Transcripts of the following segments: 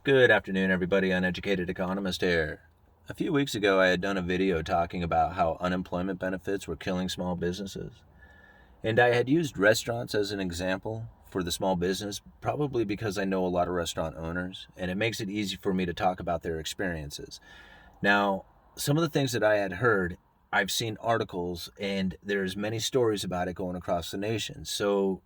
Good afternoon, everybody. Uneducated Economist here. A few weeks ago, I had done a video talking about how unemployment benefits were killing small businesses. And I had used restaurants as an example for the small business, probably because I know a lot of restaurant owners, and it makes it easy for me to talk about their experiences. Now, some of the things that I had heard, I've seen articles, and there's many stories about it going across the nation. So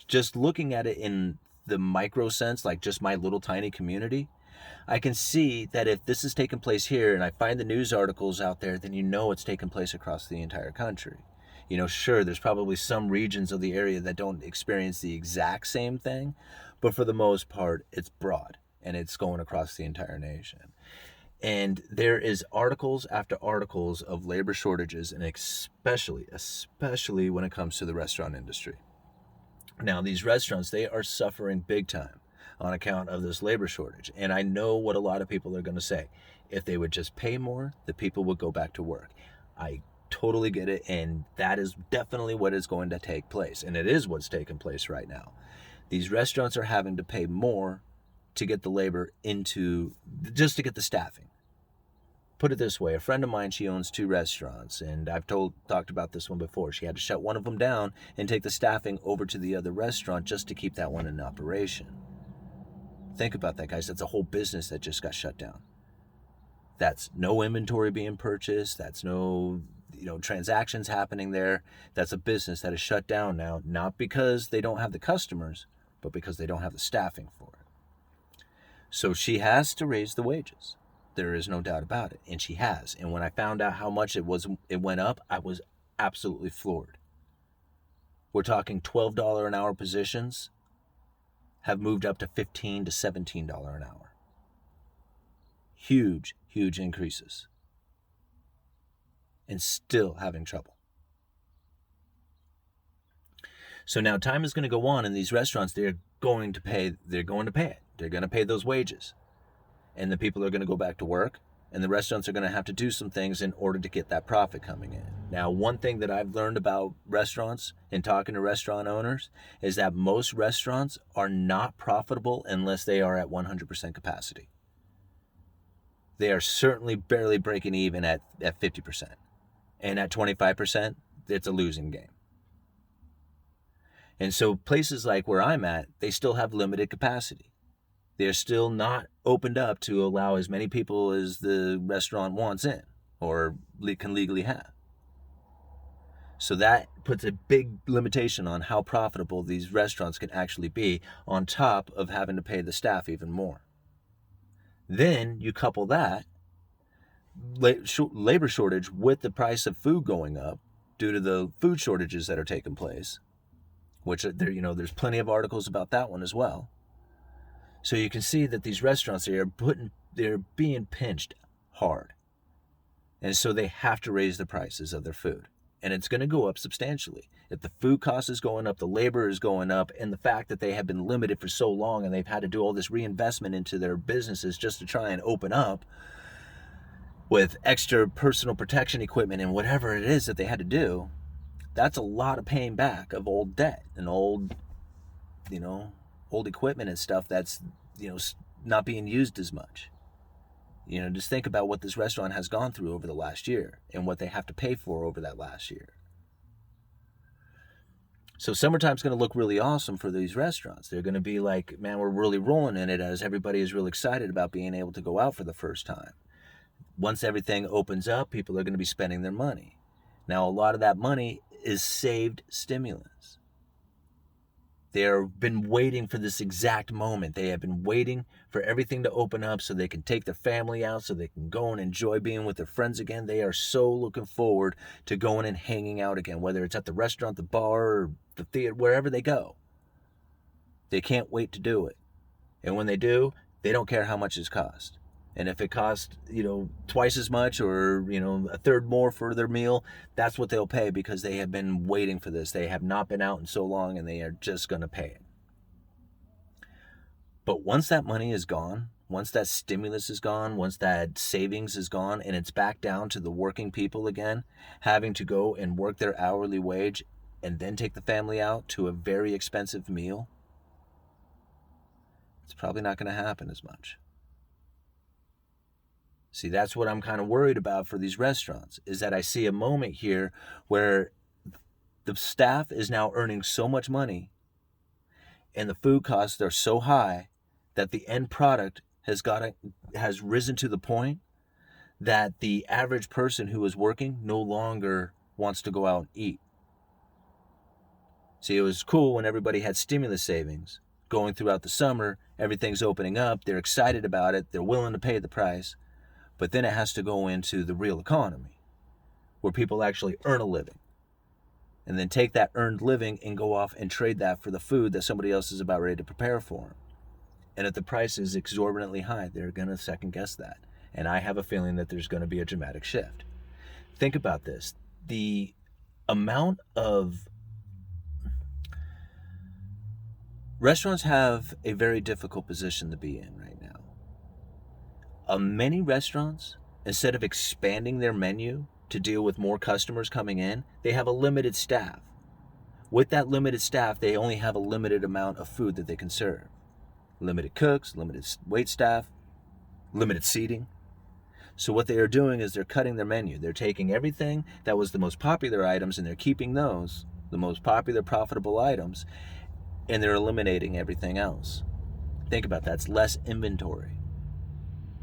just looking at it in the micro sense, like just my little tiny community, I can see that if this is taking place here and I find the news articles out there, then it's taking place across the entire country. Sure, there's probably some regions of the area that don't experience the exact same thing, but for the most part, it's broad and it's going across the entire nation. And there is articles after articles of labor shortages, and especially when it comes to the restaurant industry. Now, these restaurants, they are suffering big time on account of this labor shortage. And I know what a lot of people are going to say. If they would just pay more, the people would go back to work. I totally get it. And that is definitely what is going to take place. And it is what's taking place right now. These restaurants are having to pay more to get the labor just to get the staffing. Put it this way, a friend of mine, she owns 2 restaurants, and I've talked about this one before. She had to shut one of them down and take the staffing over to the other restaurant just to keep that one in operation. Think about that, guys. That's a whole business that just got shut down. That's no inventory being purchased. That's no, transactions happening there. That's a business that is shut down now, not because they don't have the customers, but because they don't have the staffing for it. So she has to raise the wages. There is no doubt about it. And she has. And when I found out how much it went up, I was absolutely floored. We're talking $12 an hour positions have moved up to $15 to $17 an hour. Huge, huge increases. And still having trouble. So now time is going to go on, and these restaurants, they're going to pay it. They're going to pay those wages. And the people are going to go back to work, and the restaurants are going to have to do some things in order to get that profit coming in. Now, one thing that I've learned about restaurants and talking to restaurant owners is that most restaurants are not profitable unless they are at 100% capacity. They are certainly barely breaking even at 50%. And at 25%, it's a losing game. And so places like where I'm at, they still have limited capacity. They're still not opened up to allow as many people as the restaurant wants in or can legally have. So that puts a big limitation on how profitable these restaurants can actually be, on top of having to pay the staff even more. Then you couple that labor shortage with the price of food going up due to the food shortages that are taking place, which there's plenty of articles about that one as well. So you can see that these restaurants, they're being pinched hard. And so they have to raise the prices of their food. And it's going to go up substantially. If the food cost is going up, the labor is going up, and the fact that they have been limited for so long and they've had to do all this reinvestment into their businesses just to try and open up with extra personal protection equipment and whatever it is that they had to do, that's a lot of paying back of old debt and old equipment and stuff that's, not being used as much. Just think about what this restaurant has gone through over the last year and what they have to pay for over that last year. So summertime's going to look really awesome for these restaurants. They're going to be like, man, we're really rolling in it, as everybody is really excited about being able to go out for the first time. Once everything opens up, people are going to be spending their money. Now, a lot of that money is saved stimulus. They've been waiting for this exact moment. They have been waiting for everything to open up so they can take their family out, so they can go and enjoy being with their friends again. They are so looking forward to going and hanging out again, whether it's at the restaurant, the bar, or the theater, wherever they go. They can't wait to do it. And when they do, they don't care how much it costs. And if it costs, twice as much or, a third more for their meal, that's what they'll pay, because they have been waiting for this. They have not been out in so long, and they are just going to pay it. But once that money is gone, once that stimulus is gone, once that savings is gone, and it's back down to the working people again, having to go and work their hourly wage and then take the family out to a very expensive meal, It's probably not going to happen as much. See, that's what I'm kind of worried about for these restaurants, is that I see a moment here where the staff is now earning so much money and the food costs are so high that the end product has risen to the point that the average person who is working no longer wants to go out and eat. See, it was cool when everybody had stimulus savings going throughout the summer. Everything's opening up. They're excited about it. They're willing to pay the price. But then it has to go into the real economy where people actually earn a living and then take that earned living and go off and trade that for the food that somebody else is about ready to prepare for them. And if the price is exorbitantly high, they're going to second guess that. And I have a feeling that there's going to be a dramatic shift. Think about this. The amount of restaurants have a very difficult position to be in right now. Many restaurants, instead of expanding their menu to deal with more customers coming in, they have a limited staff. With that limited staff, they only have a limited amount of food that they can serve. Limited cooks, limited wait staff, limited seating. So what they are doing is they're cutting their menu. They're taking everything that was the most popular items and they're keeping those, the most popular profitable items, and they're eliminating everything else. Think about that. That's less inventory.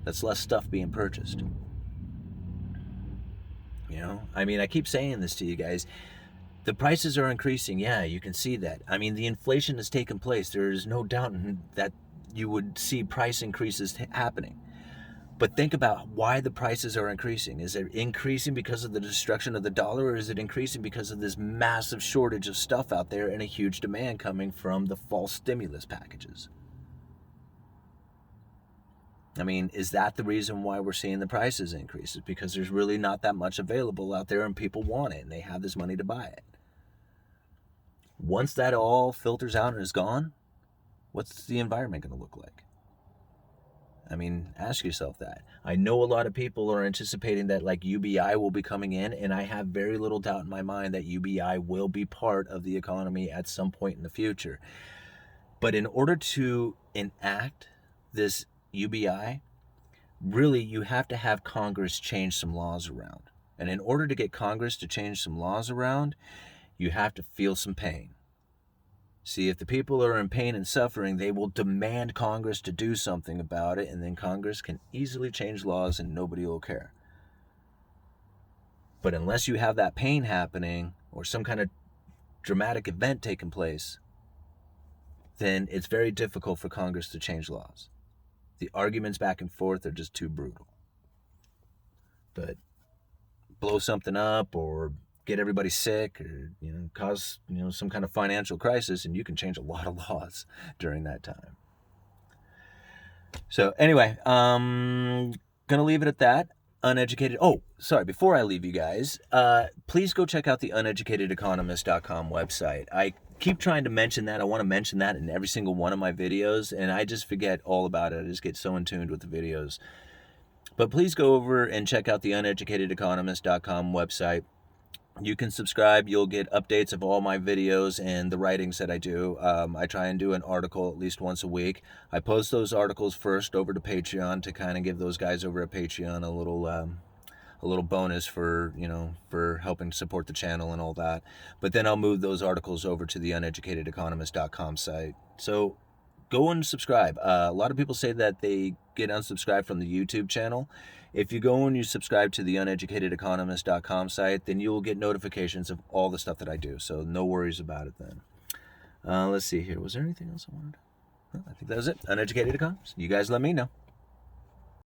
That's less stuff being purchased. You know, I mean, I keep saying this to you guys. The prices are increasing. Yeah, you can see that. I mean, the inflation has taken place. There's no doubt that you would see price increases happening. But think about why the prices are increasing. Is it increasing because of the destruction of the dollar, or is it increasing because of this massive shortage of stuff out there and a huge demand coming from the false stimulus packages? I mean, is that the reason why we're seeing the prices increase? It's because there's really not that much available out there and people want it and they have this money to buy it. Once that all filters out and is gone, what's the environment going to look like? I mean, ask yourself that. I know a lot of people are anticipating that like UBI will be coming in, and I have very little doubt in my mind that UBI will be part of the economy at some point in the future. But in order to enact this UBI, really you have to have Congress change some laws around. And in order to get Congress to change some laws around, you have to feel some pain. See, if the people are in pain and suffering, they will demand Congress to do something about it, and then Congress can easily change laws and nobody will care. But unless you have that pain happening or some kind of dramatic event taking place, then it's very difficult for Congress to change laws. The arguments back and forth are just too brutal. But blow something up or get everybody sick or cause some kind of financial crisis, and you can change a lot of laws during that time. So anyway, gonna leave it at that. Uneducated. Oh, sorry. Before I leave you guys, please go check out the uneducatedeconomist.com website. I keep trying to mention that. I want to mention that in every single one of my videos, and I just forget all about it. I just get so in tune with the videos. But please go over and check out the uneducatedeconomist.com website. You can subscribe. You'll get updates of all my videos and the writings that I do. I try and do an article at least once a week. I post those articles first over to Patreon to kind of give those guys over at Patreon a little bonus for helping support the channel and all that. But then I'll move those articles over to the uneducatedeconomist.com site. So go and subscribe. A lot of people say that they get unsubscribed from the YouTube channel. If you go and you subscribe to the uneducatedeconomist.com site, then you'll get notifications of all the stuff that I do. So no worries about it then. Let's see here. Was there anything else I wanted? I think that was it. Uneducated Economist. You guys let me know.